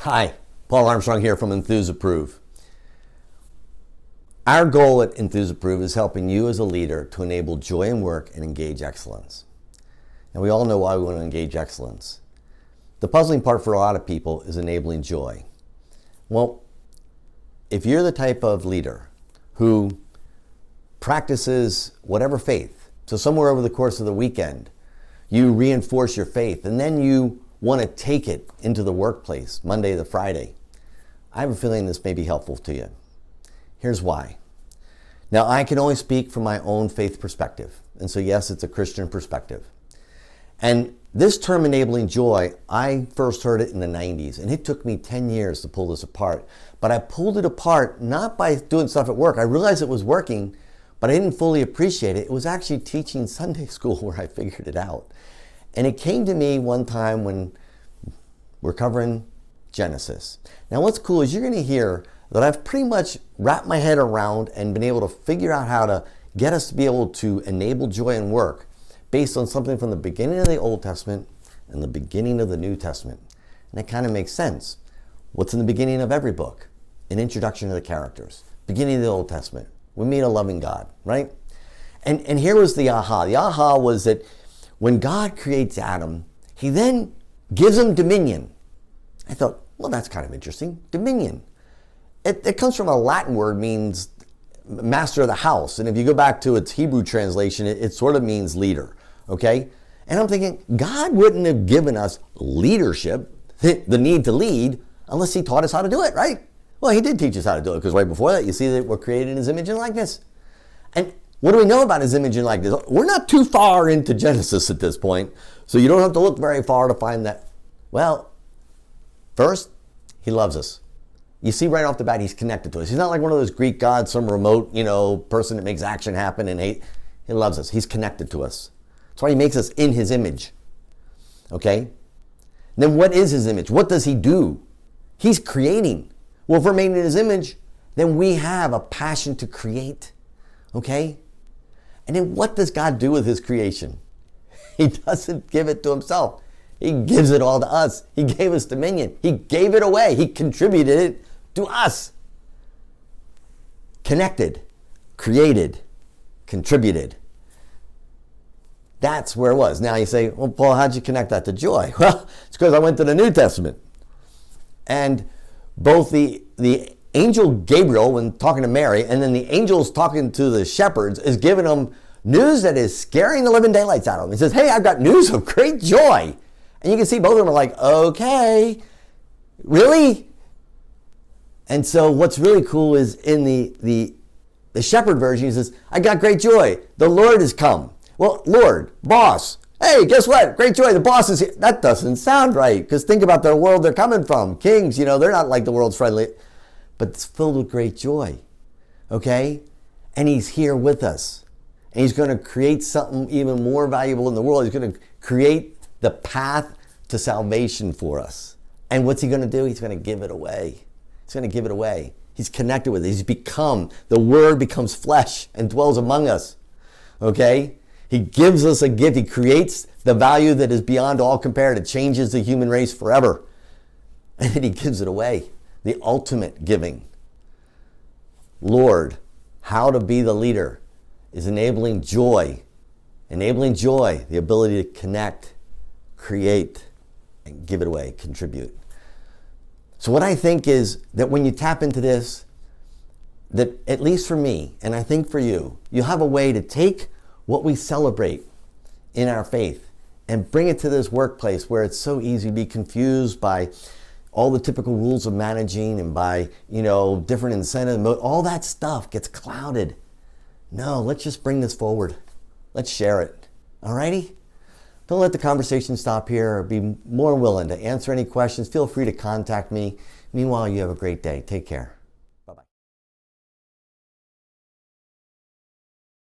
Hi, Paul Armstrong here from eNthusaProve. Our goal at eNthusaProve is helping you as a leader to enable joy in work and engage excellence. And we all know why we want to engage excellence. The puzzling part for a lot of people is enabling joy. Well, if you're the type of leader who practices whatever faith, so somewhere over the course of the weekend, you reinforce your faith and then you want to take it into the workplace Monday to Friday, I have a feeling this may be helpful to you. Here's why. Now, I can only speak from my own faith perspective. And so yes, it's a Christian perspective. And this term enabling joy, I first heard it in the 90s, and it took me 10 years to pull this apart. But I pulled it apart not by doing stuff at work. I realized it was working, but I didn't fully appreciate it. It was actually teaching Sunday school where I figured it out. And it came to me one time when we're covering Genesis. Now what's cool is you're going to hear that I've pretty much wrapped my head around and been able to figure out how to get us to be able to enable joy in work based on something from the beginning of the Old Testament and the beginning of the New Testament. And that kind of makes sense. What's in the beginning of every book? An introduction to the characters. Beginning of the Old Testament. We meet a loving God, right? And here was the aha. The aha was that when God creates Adam, he then gives him dominion. I thought, well, that's kind of interesting. Dominion. It comes from a Latin word, means master of the house. And if you go back to its Hebrew translation, it sort of means leader, okay? And I'm thinking, God wouldn't have given us leadership, the need to lead, unless he taught us how to do it, right? Well, he did teach us how to do it, because right before that, you see that we're created in his image and likeness. And what do we know about his image and likeness? We're not too far into Genesis at this point, so you don't have to look very far to find that. Well, first, he loves us. You see right off the bat, he's connected to us. He's not like one of those Greek gods, some remote, person that makes action happen and hate. He loves us. He's connected to us. That's why he makes us in his image. Okay? And then what is his image? What does he do? He's creating. Well, if we're made in his image, then we have a passion to create. Okay? And then what does God do with his creation? He doesn't give it to himself. He gives it all to us. He gave us dominion. He gave it away. He contributed it to us. Connected, created, contributed. That's where it was. Now you say, well, Paul, how'd you connect that to joy? Well, it's because I went to the New Testament. And both the angel Gabriel, when talking to Mary, and then the angels talking to the shepherds, is giving them news that is scaring the living daylights out of them. He says, hey, I've got news of great joy. And you can see both of them are like, okay, really? And so what's really cool is in the shepherd version, he says, I got great joy. The Lord has come. Well, Lord, boss. Hey, guess what? Great joy. The boss is here. That doesn't sound right, because think about the world they're coming from. Kings, they're not like the world's friendly. But it's filled with great joy, okay? And he's here with us. And he's going to create something even more valuable in the world. He's going to create the path to salvation for us. And what's he going to do? He's going to give it away. He's going to give it away. He's connected with it. The Word becomes flesh and dwells among us, okay? He gives us a gift. He creates the value that is beyond all compare. It changes the human race forever. And then he gives it away. The ultimate giving. Lord, how to be the leader is enabling joy. Enabling joy, the ability to connect, create, and give it away, contribute. So what I think is that when you tap into this, that at least for me, and I think for you, you have a way to take what we celebrate in our faith and bring it to this workplace where it's so easy to be confused by all the typical rules of managing and by, different incentives. All that stuff gets clouded. No, let's just bring this forward. Let's share it. Alrighty? Don't let the conversation stop here. Be more willing to answer any questions. Feel free to contact me. Meanwhile, you have a great day. Take care.